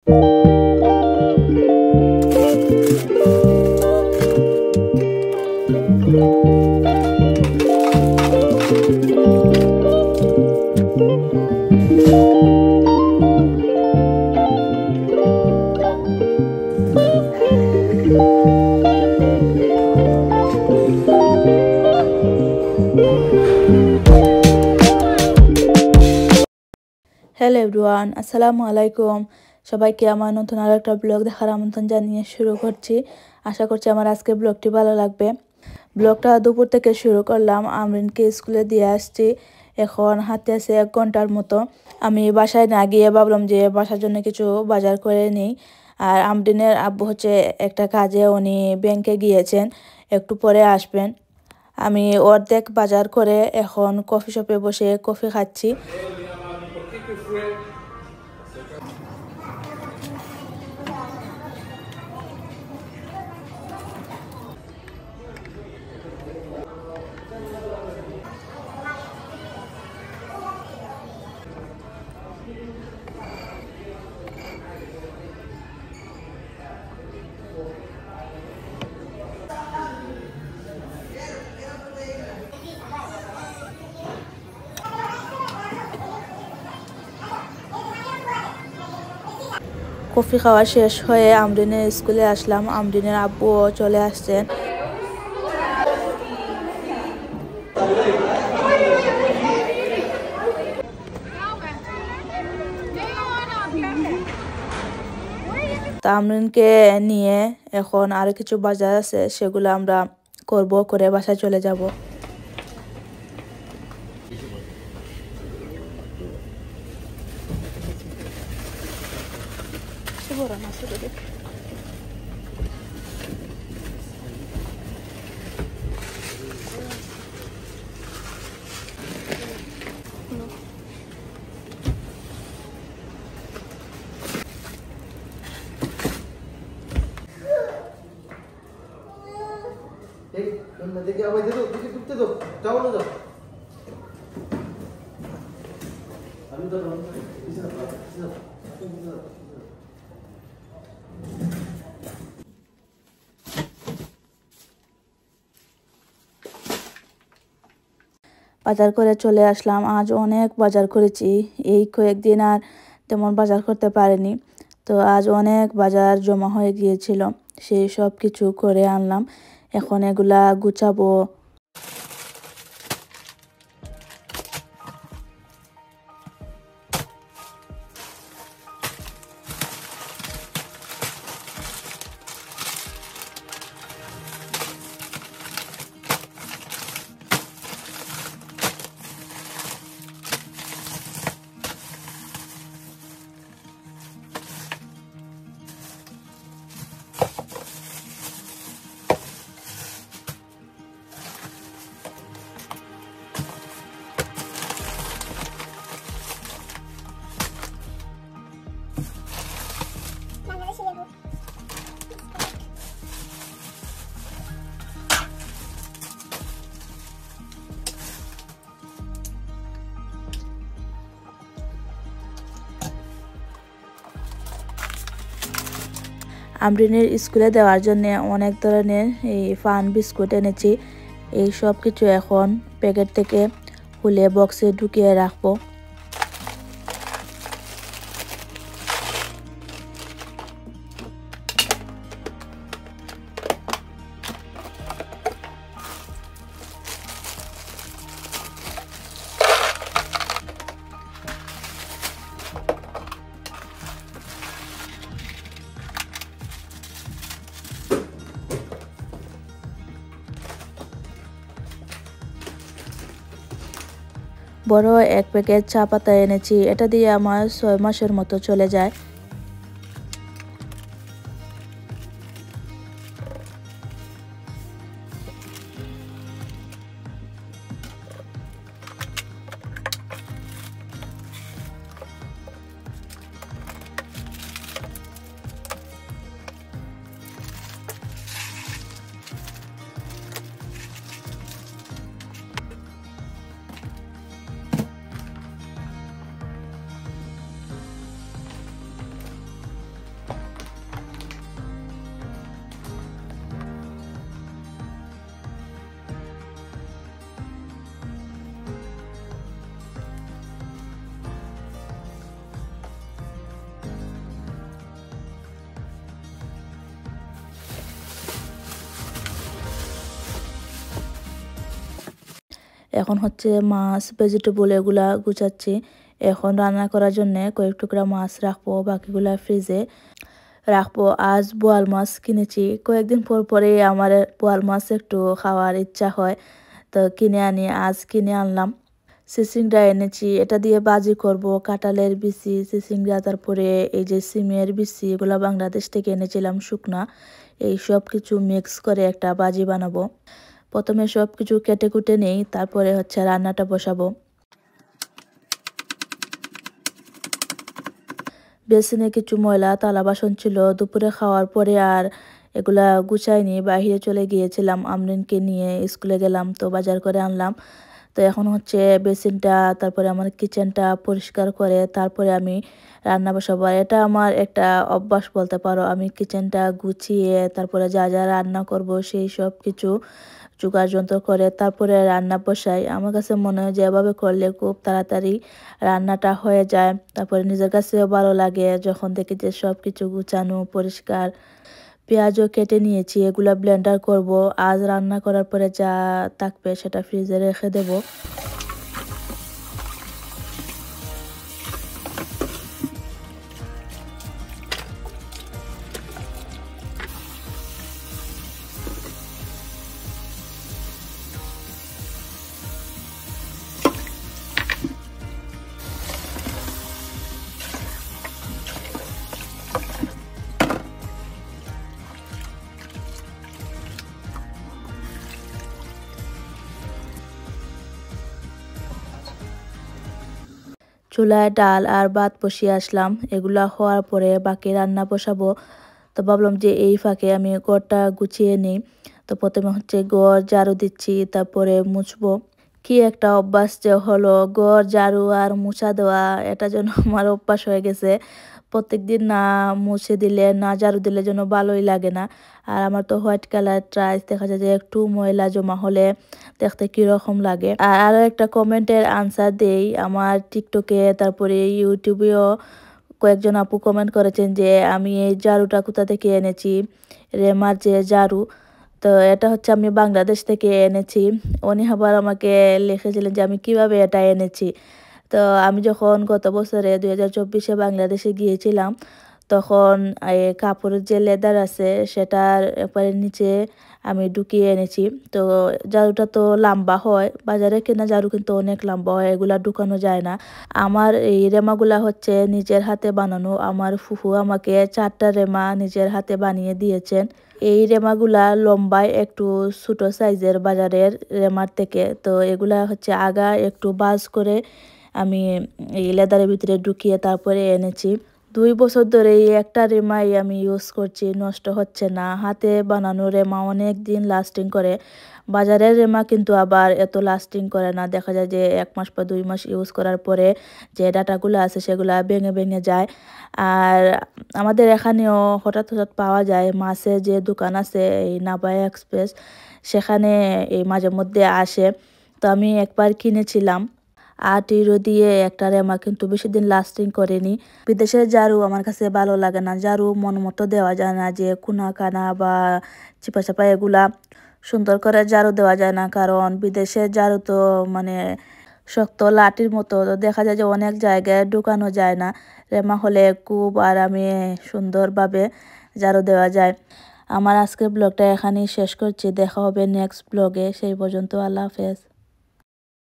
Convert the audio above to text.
Hello everyone, আসসালামু আলাইকুম। সবাইকে আমার নতুন আরেকটা ব্লগ দেখার আমন্ত্রণ জানিয়ে শুরু করছি। আশা করছি আমার আজকের ব্লগটি ভালো লাগবে। ব্লগটা দুপুর থেকে শুরু করলাম। আমরিনকে স্কুলে দিয়ে আসছি, এখন হাতে আছে 1 ঘন্টার মতো। আমি বাসায় না গিয়ে ভাবলাম যে বাসার জন্য কিছু বাজার করে নিই। আর আমরিনের আব্বু হচ্ছে একটা কাজে, উনি ব্যাংকে গিয়েছেন, একটু পরে আসবেন। আমি অর্ধেক বাজার করে এখন কফি শপে বসে কফি খাচ্ছি। কফি খাওয়া শেষ হয়ে আমরিনের স্কুলে আসলাম। আমরিনের আব্বুও চলে আসছেন। তা আমরিনকে নিয়ে এখন আরো কিছু বাজার আছে, সেগুলো আমরা করে বাসায় চলে যাব। দেখে আবার দেখো, দেখে ঢুকতে দাও, যাও না যাও। আমি তো বাজার করে চলে আসলাম। আজ অনেক বাজার করেছি, এই কয়েকদিন আর তেমন বাজার করতে পারিনি। তো আজ অনেক বাজার জমা হয়ে গিয়েছিল, সেই সব কিছু করে আনলাম। এখন এগুলা গুছাবো। আমরিনের স্কুলে দেওয়ার জন্য অনেক ধরনের এই ফান বিস্কুট এনেছি। এই সব কিছু এখন প্যাকেট থেকে খুলে বক্সে ঢুকিয়ে রাখবো। বড় এক প্যাকেট চা পাতা এনেছি, এটা দিয়ে আমার 6 মাসের মতো চলে যায়। এখন হচ্ছে মাছ ভেজিটেবল এগুলা গুছাচ্ছি। এখন রান্না করার জন্য কয়েক টুকরা মাছ রাখবো, বাকিগুলা ফ্রিজে রাখবো। আজ বোয়াল মাছ কিনেছি, কয়েকদিন পর পরে আমার বোয়াল মাছ একটু খাওয়ার ইচ্ছা হয়, তো কিনে আনি। আজ কিনে আনলাম। চিচিংড়া এনেছি, এটা দিয়ে বাজি করব। কাঁঠালের বিচি, চিচিংড়া, তারপরে এই যে সিমের বিচি, এগুলো বাংলাদেশ থেকে এনেছিলাম শুকনা। এই সব কিছু মিক্স করে একটা বাজি বানাবো। প্রথমে সব কিছু কেটে কুটে নেই, তারপরে হচ্ছে রান্নাটা বসাবো। বেসিনে কিছু ময়লা থালা বাসন ছিল, দুপুরে খাওয়ার পরে আর এগুলা গুছাইনি, বাহিরে চলে গিয়েছিলাম। আমরিনকে নিয়ে স্কুলে গেলাম, তো বাজার করে আনলাম। তো এখন হচ্ছে বেসিনটা, তারপরে আমার কিচেনটা পরিষ্কার করে তারপরে আমি রান্না বসাবো। আর এটা আমার একটা অভ্যাস বলতে পারো, আমি কিচেনটা গুছিয়ে তারপরে যা যা রান্না করব সেই সব কিছু জোগাড় যন্ত্র করে তারপরে রান্না বসাই। আমার কাছে মনে হয় যে এভাবে করলে খুব তাড়াতাড়ি রান্নাটা হয়ে যায়। তারপরে নিজের কাছেও ভালো লাগে যখন দেখি যে সব কিছু গুছানো পরিষ্কার। পেঁয়াজও কেটে নিয়েছি, এগুলা ব্লেন্ডার করব। আজ রান্না করার পরে যা থাকবে সেটা ফ্রিজে রেখে দেব। চুলায় ডাল আর ভাত বসিয়ে আসলাম, এগুলা হওয়ার পরে বাকি রান্না বসাবো। তো ভাবলাম যে এই ফাঁকে আমি ঘরটা গুছিয়ে নিই। তো প্রথমে হচ্ছে ঘর ঝাড়ু দিচ্ছি, তারপরে মুছবো। কি একটা অভ্যাস যে হলো, ঘর ঝাড়ু আর মুছা দেওয়া, এটা যেন আমার অভ্যাস হয়ে গেছে। প্রত্যেকদিন না মুছে দিলে, না ঝাড়ু দিলে যেন ভালোই লাগে না। আর আমার তো হোয়াইট কালার টাইলস, দেখা যায় যে একটু ময়লা জমা হলে দেখতে কিরকম লাগে। আর আরও একটা কমেন্টের আনসার দেই, আমার টিকটকে তারপরে ইউটিউবেও কয়েকজন আপু কমেন্ট করেছেন যে আমি এই ঝাড়ুটা কোথা থেকে এনেছি, রেমার যে ঝাড়ু। তো এটা হচ্ছে আমি বাংলাদেশ থেকে এনেছি। উনি আবার আমাকে লিখেছিলেন যে আমি কিভাবে এটা এনেছি। তো আমি যখন গত বছরে 2024-এ বাংলাদেশে গিয়েছিলাম, তখন এই কাপড়ের যে লেদার আছে সেটার একবারে নিচে আমি ঢুকিয়ে এনেছি। তো ঝাড়ুটা তো লম্বা হয়, বাজারে কেনা ঝাড়ু কিন্তু অনেক লম্বা হয়, এগুলা ঢুকানো যায় না। আমার এই রেমাগুলা হচ্ছে নিজের হাতে বানানো। আমার ফুফু আমাকে 4টা রেমা নিজের হাতে বানিয়ে দিয়েছেন। এই রেমাগুলা লম্বায় একটু ছোট সাইজের বাজারের রেমার থেকে। তো এগুলা হচ্ছে আগা একটু বাজ করে আমি এই লেদারের ভিতরে ঢুকিয়ে তারপরে এনেছি। 2 বছর ধরে এই একটা রেমাই আমি ইউজ করছি, নষ্ট হচ্ছে না। হাতে বানানো রেমা অনেক দিন লাস্টিং করে, বাজারের রেমা কিন্তু আবার এত লাস্টিং করে না। দেখা যায় যে 1 মাস বা 2 মাস ইউজ করার পরে যে ডাটাগুলো আছে সেগুলো ভেঙে ভেঙে যায়। আর আমাদের এখানেও হঠাৎ হঠাৎ পাওয়া যায়, মাছের যে দোকান আছে এই নাবায়া এক্সপ্রেস, সেখানে এই মাঝে মধ্যে আসে। তো আমি একবার কিনেছিলাম 8 ইউরো দিয়ে একটা রেমা, কিন্তু বেশি দিন লাস্টিং করেনি। বিদেশের ঝাড়ু আমার কাছে ভালো লাগে না, ঝাড়ু মন মতো দেওয়া যায় না, যে কোনা কানা বা চিপা চাপা এগুলা সুন্দর করে ঝাড়ু দেওয়া যায় না, কারণ বিদেশের ঝাড়ু তো মানে শক্ত লাঠির মতো, তো দেখা যায় যে অনেক জায়গায় ঢুকানো যায় না। রেমা হলে খুব আরামে সুন্দরভাবে ঝাড়ু দেওয়া যায়। আমার আজকের ব্লগটা এখানেই শেষ করছি, দেখা হবে নেক্সট ব্লগে। সেই পর্যন্ত আল্লাহ হাফেজ।